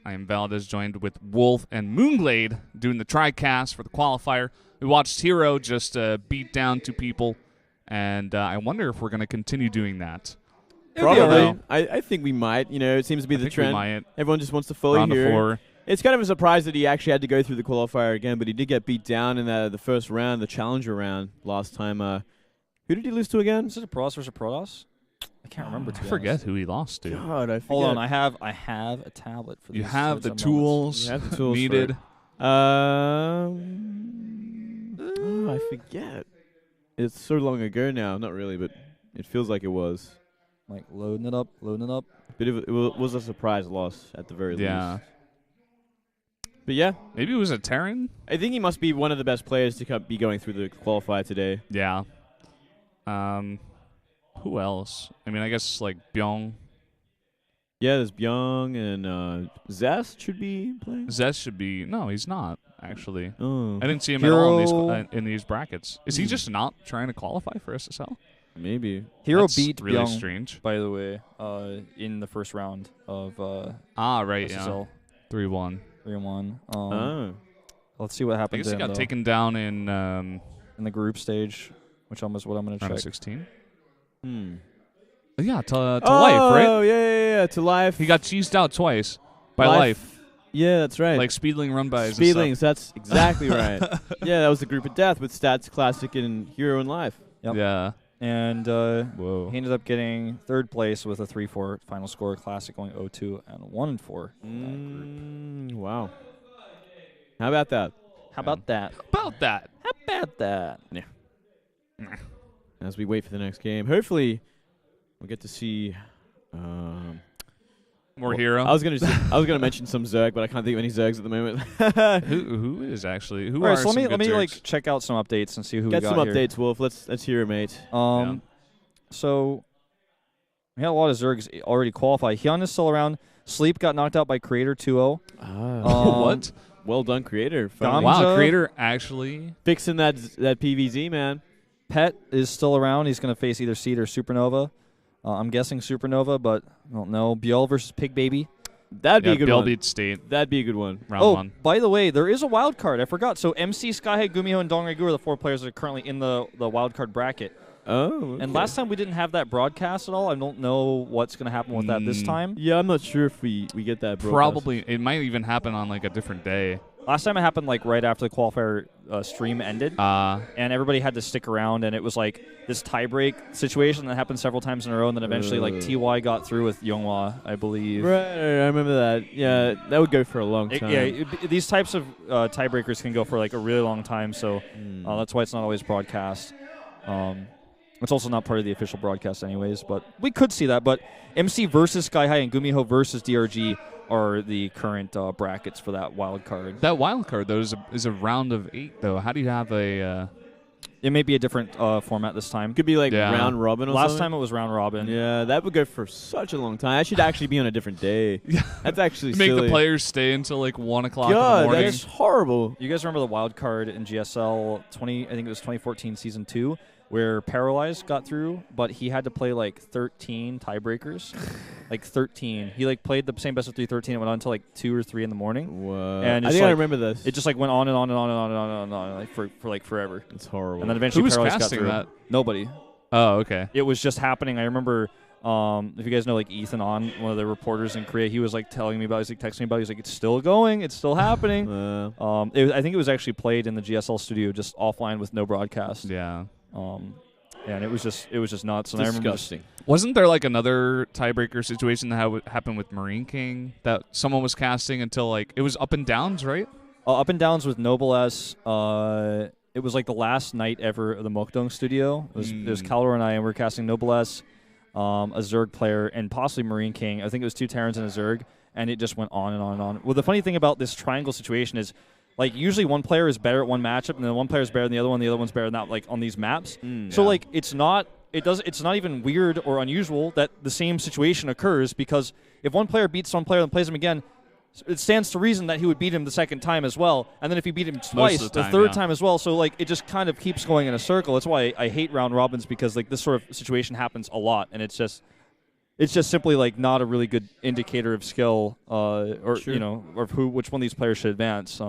I am Valdez, joined with Wolf and Moonglade doing the TriCast for the qualifier. We watched herO just beat down 2 people, and I wonder if we're going to continue doing that. Probably. I think we might. You know, it seems to be the trend. Everyone just wants to follow Round here. of 4. It's kind of a surprise that he actually had to go through the qualifier again, but he did get beat down in the first round, the challenger round last time. Who did he lose to again? Is it a Protoss versus a Protoss? I can't remember. I forget who he lost to. God, I forget. Hold on, I have a tablet for this. You have the tools needed. I forget. It's so long ago now. Not really, but it feels like it was. Like loading it up. But it was a surprise loss at the very least. But yeah. Maybe it was a Terran? I think he must be one of the best players to be going through the qualifier today. Yeah. Who else? I mean, I guess like Byung. Yeah, there's Byung and Zest should be playing. Zest should be. No, he's not, actually. Oh. I didn't see him at all in these brackets. Is he just not trying to qualify for SSL? Maybe. herO That's beat really Byung, strange. by the way, in the first round of right, SSL. Yeah. 3-1. 3-1. Let's see what happens. I guess he got taken down in the group stage, which almost what I'm going to check. round of 16. Yeah, to Life, right? Oh, yeah, to Life. He got cheesed out twice by Life. Yeah, that's right. Like Speedling run by Speedlings, that's exactly right. Yeah, that was the group of death with Stats, Classic, and herO and Life. Yep. Yeah. And Whoa. he ended up getting 3rd place with a 3-4 final score. Classic going 0-2 and 1-4. Wow. How about that? How about that? Yeah. As we wait for the next game, hopefully we'll get to see more herO. I was gonna mention some Zerg, but I can't think of any Zergs at the moment. who is actually who All right, are so some let me good like check out some updates and see who Get we got some here. updates, Wolf. Let's hear it, mate. So we had a lot of Zergs already qualify. Hyun is still around. Sleep got knocked out by Creator 2-0. What? Well done, Creator. Wow, Creator actually fixing that PVZ, man. Pet is still around. He's going to face either Seed or Supernova. I'm guessing Supernova, but I don't know. Biel versus Pig Baby. That'd be a good Biel one. beat State. That'd be a good one. Round 1. By the way, there is a wild card. I forgot. So MC, Skyhead, Gumiho, and Dongregoo are the 4 players that are currently in the wild card bracket. Oh, okay. And last time we didn't have that broadcast at all. I don't know what's going to happen with that this time. Yeah, I'm not sure if we get that broadcast. Probably. It might even happen on like a different day. Last time it happened like right after the qualifier stream ended, and everybody had to stick around, and it was like this tiebreak situation that happened several times in a row, and then eventually like TY got through with Younghwa, I believe. Right, I remember that. Yeah, that would go for a long time. These types of tiebreakers can go for like a really long time, so that's why it's not always broadcast. It's also not part of the official broadcast anyways, but we could see that. But MC versus Sky High and Gumiho versus DRG are the current brackets for that wild card. That wild card, though, is a round of 8, though. How do you have a... It may be a different format this time. Could be like round robin or something. Last time it was round robin. Yeah, that would go for such a long time. That should actually be on a different day. That's actually Make silly. the players stay until like 1 o'clock in God, the morning. that's horrible. You guys remember the wild card in GSL I think it was 2014 Season 2, where Paralyzed got through, but he had to play like 13 tiebreakers. Like 13. He like played the same best of 3 13. It went on until like 2 or 3 in the morning. Whoa. And I think I remember this. It just like went on and on and on and on and on and on like for like forever. It's horrible. And then eventually Who was Paralyzed got casting through. that? Nobody. Oh, okay. It was just happening. I remember if you guys know like Ethan On, one of the reporters in Korea, he was like telling me about it. He's like texting me about it. He's like, it's still going. It's still happening. I think it was actually played in the GSL studio just offline with no broadcast. Yeah. And it was just nuts. And disgusting. Wasn't there like another tiebreaker situation that happened with Marine King that someone was casting until like it was up and downs, right? Up and downs with Noble S. It was like the last night ever of the Mokdong studio. It was Calor and I, and we were casting Noble S, a Zerg player, and possibly Marine King. I think it was 2 Terrans and a Zerg, and it just went on and on and on. Well, the funny thing about this triangle situation is, like, usually one player is better at one matchup, and then one player is better than the other one. The other one's better than that, like on these maps. So like it's not even weird or unusual that the same situation occurs, because if one player beats one player and plays him again, it stands to reason that he would beat him the second time as well, and then if he beat him twice, the third time as well. So like it just kind of keeps going in a circle. That's why I hate round robins, because like this sort of situation happens a lot, and it's just it's just simply like not a really good indicator of skill, or Sure. you know, or which one of these players should advance.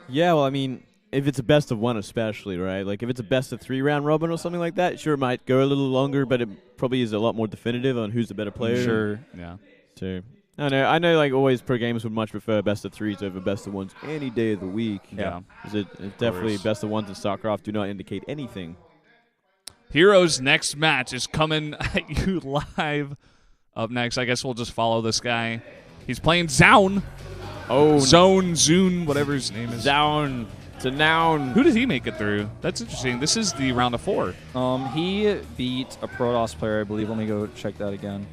Yeah, well, I mean, if it's a best of one, especially, right? Like if it's a best of 3 round robin or something like that, sure, it might go a little longer, but it probably is a lot more definitive on who's the better player. Sure. Yeah. So I know, like always, pro gamers would much prefer best of 3s over best of 1s any day of the week. Yeah. 'Cause it's definitely best of 1s in Starcraft do not indicate anything. herO's next match is coming at you live. Up next, I guess we'll just follow this guy. He's playing Zoun. Oh, Zoun, whatever his name is. Zoun. It's a noun. Who did he make it through? That's interesting. This is the round of 4. He beat a Protoss player, I believe. Let me go check that again.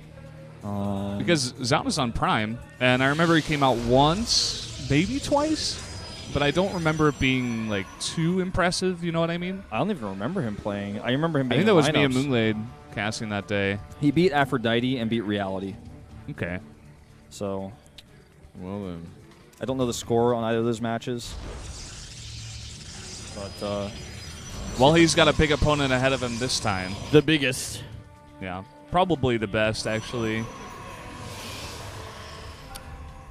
Because Zoun is on Prime, and I remember he came out once, maybe twice, but I don't remember it being like too impressive. You know what I mean? I don't even remember him playing. I remember him I being think that in was me and lineups. Moonglade casting that day. He beat Aphrodite and beat Reality. Okay. So Well then. I don't know the score on either of those matches. But Well, he's got a big opponent ahead of him this time. The biggest. Yeah. Probably the best, actually.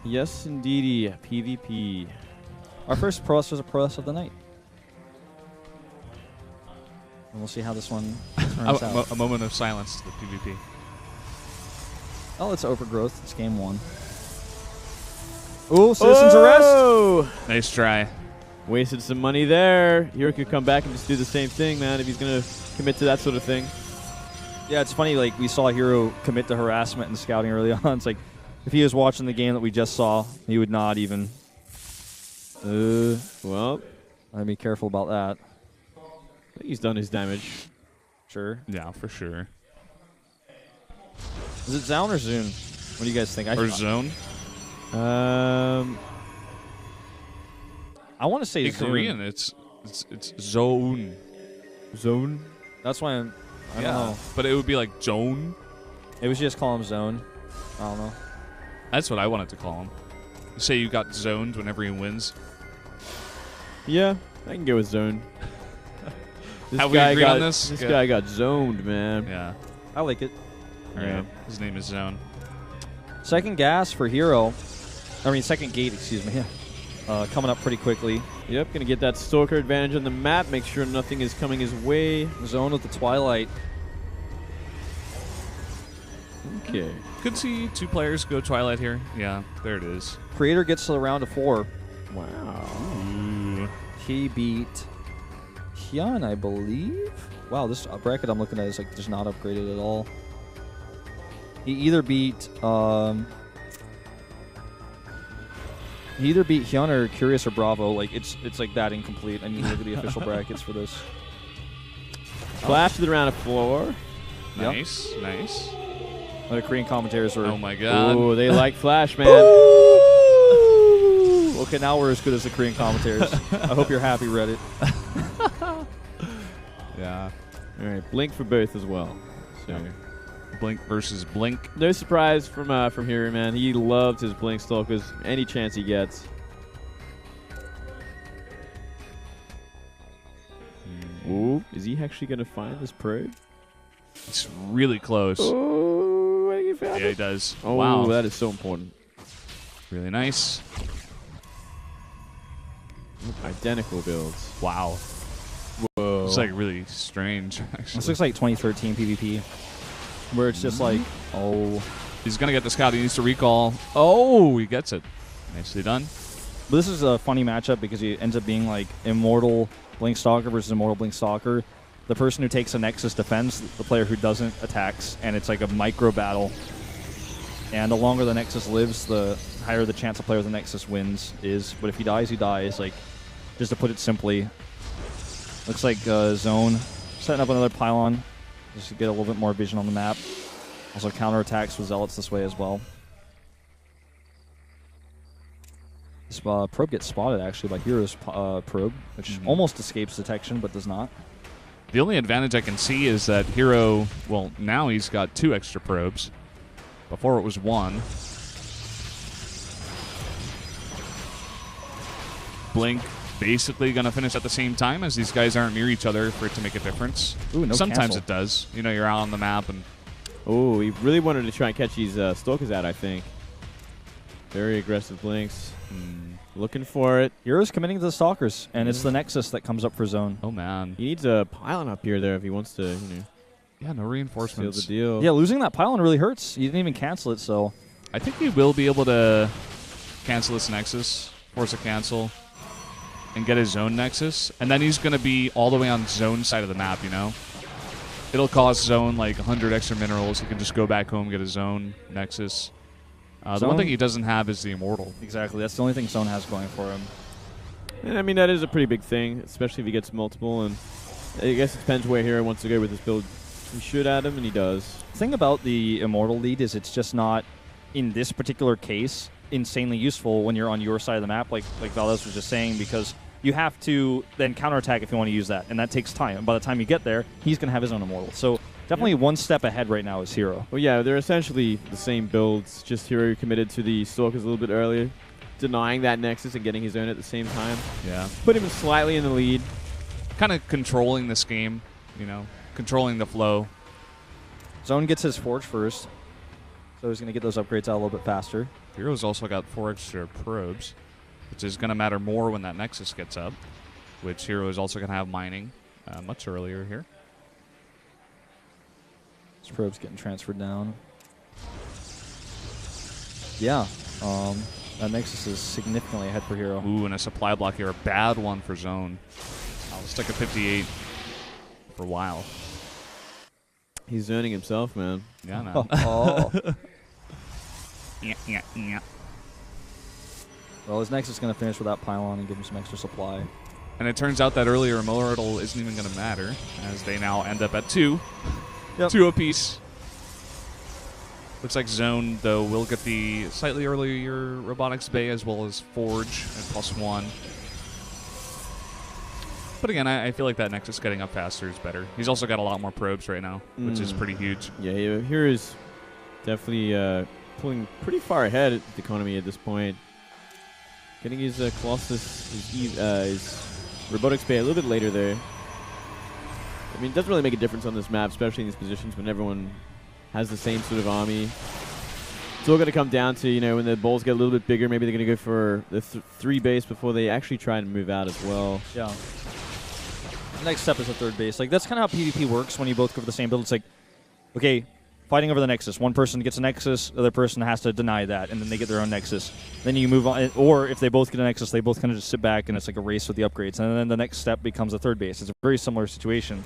Yes, indeedy. PvP. our first Protoss was a Protoss of the night. And we'll see how this one turns out. A moment of silence to the PvP. Oh, it's overgrowth. It's game 1. Ooh, Citizen's Arrest. Oh! Nice try. Wasted some money there. Hero could come back and just do the same thing, man, if he's going to commit to that sort of thing. Yeah, it's funny, like, we saw herO commit to harassment and scouting early on. It's like, if he was watching the game that we just saw, he would not even. Well, I'd be careful about that. I think he's done his damage. Sure. Yeah, for sure. Is it Zoun or Zoun? What do you guys think? Or Zone. I want to say In Zoun. Korean, it's Zoun. Zone? That's why I don't know. But it would be like Zone. Maybe we should just call him Zone. I don't know. That's what I wanted to call him. You say you got zoned whenever he wins. Yeah, I can go with zone. Have we agreed on this? This Good. guy got zoned, man. Yeah. I like it. All Yeah. right. His name is Zone. Second gas for herO. I mean, second gate, excuse me. Coming up pretty quickly. Yep, gonna get that stalker advantage on the map. Make sure nothing is coming his way. Zone with the Twilight. Okay. Could see 2 players go Twilight here. Yeah, there it is. Creator gets to the round of 4. Wow. Ooh. He beat Hyun, I believe. Wow, this bracket I'm looking at is like just not upgraded at all. He either beat Hyun or Curious or Bravo. Like it's like that incomplete. I need to look at the official brackets for this. Flash to the round of 4. Yep. Nice, nice. The Korean commentators were. Oh my god. Oh, they like Flash, man. Okay, now we're as good as the Korean commentators. I hope you're happy, Reddit. Yeah. All right, Blink for both as well. So Blink versus Blink. no surprise from here, man. He loved his Blink stalkers any chance he gets. Ooh, is he actually gonna find this probe? It's really close. Oh, I think he found Yeah, he it. does. Oh, Wow. that is so important. Really nice. Identical builds. Wow. Whoa. It's like really strange, actually. This looks like 2013 PvP, where it's just like, oh. He's going to get the scout. He needs to recall. Oh, he gets it. Nicely done. But this is a funny matchup because he ends up being like Immortal Blink Stalker versus Immortal Blink Stalker. The person who takes a Nexus defends, the player who doesn't attacks, and it's like a micro battle. And the longer the Nexus lives, the higher the chance a player with the Nexus wins is. But if he dies, he dies. Like, just to put it simply, looks like Zoun setting up another pylon just to get a little bit more vision on the map. Also counterattacks with Zealots this way as well. This probe gets spotted actually by herO's probe, which almost escapes detection but does not. The only advantage I can see is that herO, well, now he's got 2 extra probes. Before it was 1. Blink basically going to finish at the same time as these guys aren't near each other for it to make a difference. Ooh, no Sometimes cancel. it does. You know, you're out on the map and Oh, he really wanted to try and catch these Stalkers out, I think. Very aggressive blinks. Looking for it. hero's committing to the Stalkers, and it's the Nexus that comes up for Zoun. Oh, man. He needs a pylon up here there if he wants to, Yeah, no seal reinforcements. the deal. Yeah, losing that pylon really hurts. You didn't even cancel it, so... I think he will be able to cancel this Nexus, force a cancel, and get his Zoun Nexus. And then he's going to be all the way on Zoun side of the map, It'll cost Zoun like 100 extra minerals. He can just go back home, get his Zoun Nexus. The one thing he doesn't have is the Immortal. Exactly. That's the only thing Zoun has going for him. And I mean, that is a pretty big thing, especially if he gets multiple. And I guess it depends where hero wants to go with his build. He should add him, and he does. The thing about the Immortal lead is it's just not, in this particular case, insanely useful when you're on your side of the map, like Valdez was just saying, because you have to then counterattack if you want to use that, and that takes time. And by the time you get there, he's going to have his own Immortal. So definitely one step ahead right now is hero. Well, yeah, they're essentially the same builds, just hero committed to the Stalkers a little bit earlier, denying that Nexus and getting his own at the same time. Yeah. Put him slightly in the lead. Kind of controlling this game, controlling the flow. Zoun gets his Forge first, so he's going to get those upgrades out a little bit faster. Hero's also got 4 extra probes, which is going to matter more when that Nexus gets up, which hero is also going to have mining much earlier here. His probe's getting transferred down. Yeah, that Nexus is significantly ahead for hero. Ooh, and a supply block here. A bad one for Zoun. I'll stick at 58 for a while. He's earning himself, man. Yeah, man. Oh. Yeah. Well, his Nexus is going to finish with that pylon and give him some extra supply. And it turns out that earlier Immortal isn't even going to matter, as they now end up at 2. Yep. 2 apiece. Looks like Zoun, though, will get the slightly earlier Robotics Bay as well as Forge at +1. But again, I feel like that Nexus getting up faster is better. He's also got a lot more probes right now, which is pretty huge. Yeah, here is definitely pulling pretty far ahead at the economy at this point. Getting his Colossus, his Robotics Bay a little bit later there. I mean, it doesn't really make a difference on this map, especially in these positions when everyone has the same sort of army. It's all going to come down to, when the balls get a little bit bigger, maybe they're going to go for the 3 base before they actually try and move out as well. Yeah. The next step is the 3rd base. Like, that's kind of how PvP works when you both go for the same build. It's like, okay, fighting over the Nexus. One person gets a Nexus, the other person has to deny that, and then they get their own Nexus. Then you move on, or if they both get a Nexus, they both kind of just sit back, and it's like a race with the upgrades. And then the next step becomes the 3rd base. It's a very similar situation.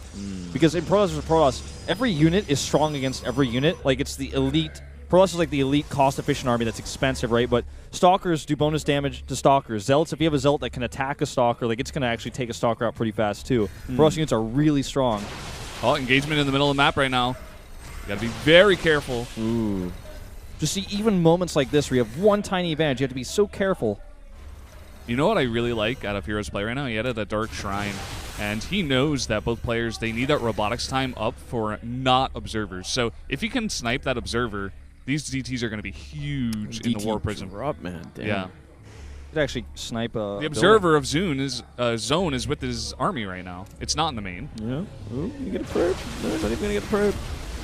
Because in Protoss vs. Protoss, every unit is strong against every unit. Like, it's the elite. Protoss is like the elite, cost-efficient army that's expensive, right? But Stalkers do bonus damage to Stalkers. Zealots, if you have a Zealot that can attack a Stalker, like, it's going to actually take a Stalker out pretty fast, too. Protoss units are really strong. Oh, engagement in the middle of the map right now. You got to be very careful. Ooh. Just see, even moments like this where you have one tiny advantage, you have to be so careful. You know what I really like out of Hero's play right now? He added a Dark Shrine, and he knows that both players, they need that robotics time up for not observers. So if he can snipe that observer, these DTs are going to be huge in the War Prison. Drop, man. Damn. Yeah. You could actually snipe a The observer of Zoun is with his army right now. It's not in the main. Yeah. Ooh, you get a probe. No, not even going to get a probe.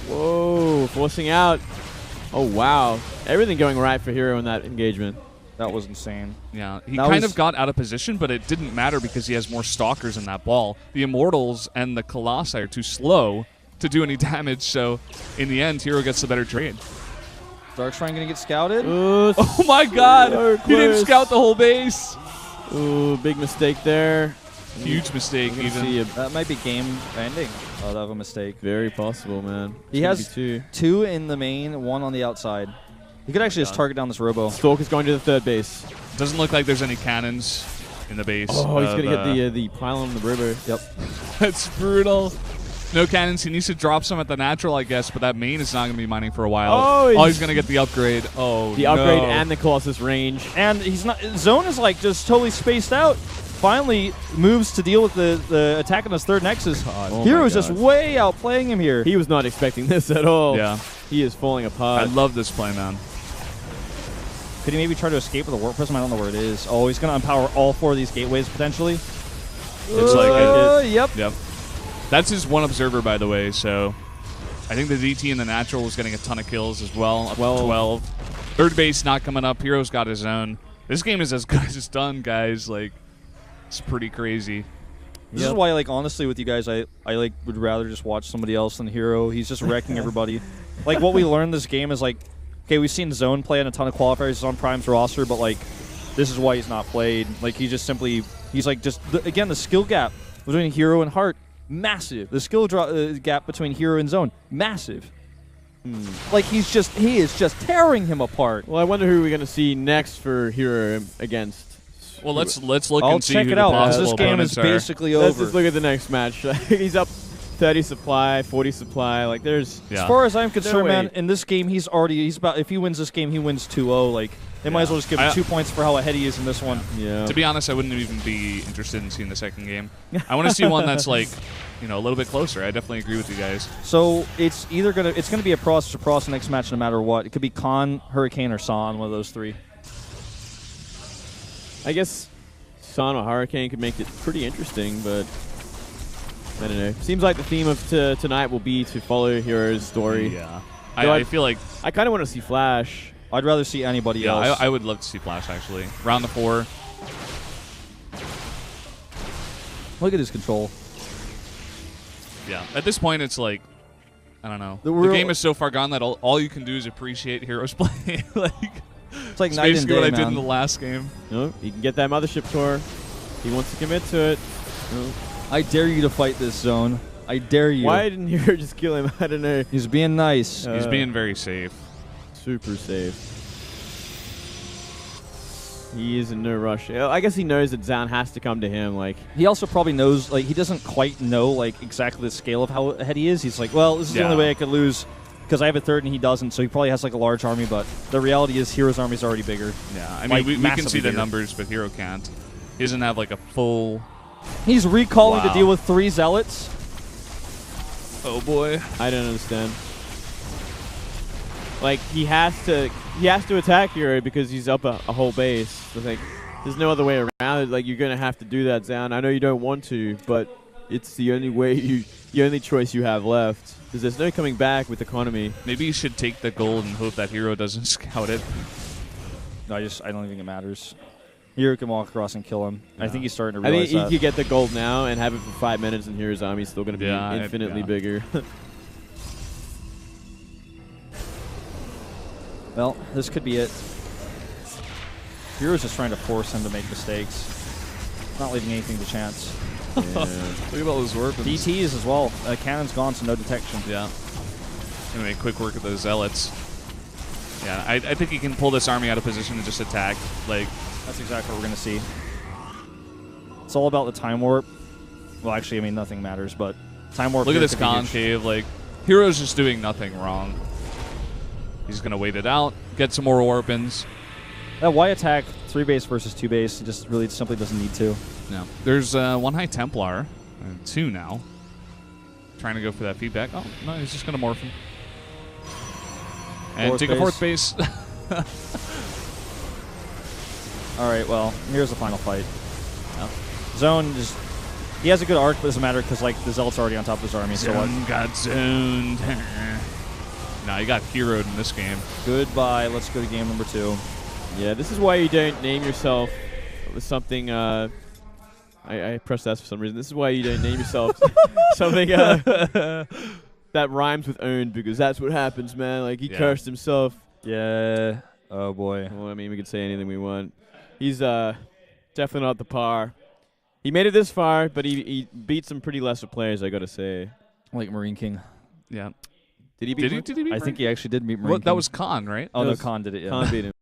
Whoa, forcing out. Oh, wow. Everything going right for hero in that engagement. That was insane. Yeah, he kind of got out of position, but it didn't matter because he has more Stalkers in that ball. The Immortals and the Colossi are too slow to do any damage, so in the end, hero gets the better trade. Dark Shrine going to get scouted? Oh my god! He didn't scout the whole base! Ooh, big mistake there. Huge mistake, even. That might be game ending of a mistake. Very possible, man. He has 2 in the main, 1 on the outside. He could actually just target down this Robo. Stalker's going to the 3rd base. Doesn't look like there's any cannons in the base. Oh, he's going to get the pylon on the Robo. Yep. That's brutal. No cannons. He needs to drop some at the natural, I guess, but that main is not going to be mining for a while. Oh, he's going to get the upgrade. Oh, the upgrade and the Colossus range. And he's not. Zoun is like just totally spaced out. Finally moves to deal with the attack on his 3rd Nexus. Oh Hero's just way outplaying him here. He was not expecting this at all. Yeah. He is falling apart. I love this play, man. Could he maybe try to escape with a Warp Prism? I don't know where it is. Oh, he's going to empower all 4 of these gateways potentially. It's like yep. Yep. That's his 1 observer, by the way, so I think the DT and the natural was getting a ton of kills as well. Up to 12. Third base not coming up. herO's got his own. This game is as good as it's done, guys. Like, it's pretty crazy. This is why, like, honestly, with you guys, I like would rather just watch somebody else than herO. He's just wrecking everybody. Like, what we learned this game is, like, okay, we've seen Zoun play in a ton of qualifiers. He's on Prime's roster, but, like, this is why he's not played. Like, he just simply, he's like, just, again, the skill gap between herO and Heart, massive. The skill gap between herO and Zoun, massive. Like, he is just tearing him apart. Well, I wonder who we're going to see next for herO against. Well, let's look I'll and see check who it the out. possible This game is opponents are. basically Let's over. just look at the next match. He's up 30 supply, 40 supply. Like, there's... As far as I'm concerned, way. man, in this game, he's about, if he wins this game, he wins 2-0. Like, they might as well just give him 2 points for how ahead he is in this one. Yeah. To be honest, I wouldn't even be interested in seeing the second game. I want to see one that's like, you know, a little bit closer. I definitely agree with you guys. So it's either gonna be a Pross or Pross next match, no matter what. It could be Khan, Hurricane, or San, one of those three. I guess San or Hurricane could make it pretty interesting, but I don't know. Seems like the theme of tonight will be to follow herO's story. Yeah. I feel like... I kind of want to see Flash. I'd rather see anybody else. Yeah, I would love to see Flash, actually. Round the 4. Look at his control. Yeah. At this point, it's like, I don't know. The game is so far gone that all you can do is appreciate herO's play. Like, it's like it's night and basically day, what I man. did in the last game. No, he can get that mothership tour. He wants to commit to it. No. I dare you to fight this zone. I dare you. Why didn't herO just kill him? I don't know. He's being nice. He's being very safe. Super safe. He is in no rush. I guess he knows that Zoun has to come to him. Like, he also probably knows, like, he doesn't quite know, like, exactly the scale of how ahead he is. He's like, well, this is the only way I could lose because I have a third and he doesn't, so he probably has, like, a large army, but the reality is herO's army is already bigger. Yeah, I mean, Like, we can massively see the bigger. numbers, but herO can't. He doesn't have, like, a full... He's recalling to Wow. deal with 3 Zealots. Oh, boy. I don't understand. Like, he has to attack herO because he's up a whole base. It's like, there's no other way around it. Like, you're gonna have to do that, Zoun. I know you don't want to, but it's the only way the only choice you have left. Because there's no coming back with economy. Maybe you should take the gold and hope that herO doesn't scout it. I don't think it matters. herO can walk across and kill him. Yeah. I think he's starting to I realize think that. you could get the gold now and have it for 5 minutes, and hero's army's still gonna be infinitely bigger. Well, this could be it. herO's just trying to force him to make mistakes. Not leaving anything to chance. Look at all those weapons. DTs as well. Cannon's gone, so no detection. Yeah. Gonna make quick work of those zealots. Yeah, I think he can pull this army out of position and just attack. Like, that's exactly what we're gonna see. It's all about the time warp. Well, actually, I mean, nothing matters, but time warp. look at here this could be huge. concave. Like, herO's just doing nothing wrong. He's gonna wait it out, get some more weapons. Why attack 3 base versus 2 base? He just really simply doesn't need to. No. There's 1 high Templar, and 2 now. Trying to go for that feedback. Oh, no, he's just gonna morph him. And take a 4th base. All right, well, here's the final fight. Zoun just... He has a good arc, but it doesn't matter because, like, the Zealot's already on top of his army. So Zoun got zoned. No, he got heroed in this game. Goodbye. Let's go to game number 2. Yeah, this is why you don't name yourself with something. I pressed S for some reason. This is why you don't name yourself something that rhymes with owned, because that's what happens, man. Like, he cursed himself. Yeah. Oh, boy. Well, I mean, we could say anything we want. He's definitely not the par. He made it this far, but he beat some pretty lesser players, I gotta say. Like Marine King. Yeah. Did he beat I think he actually did beat Marine King. That was Khan, right? Oh, no, Khan did it, yeah. Khan beat him.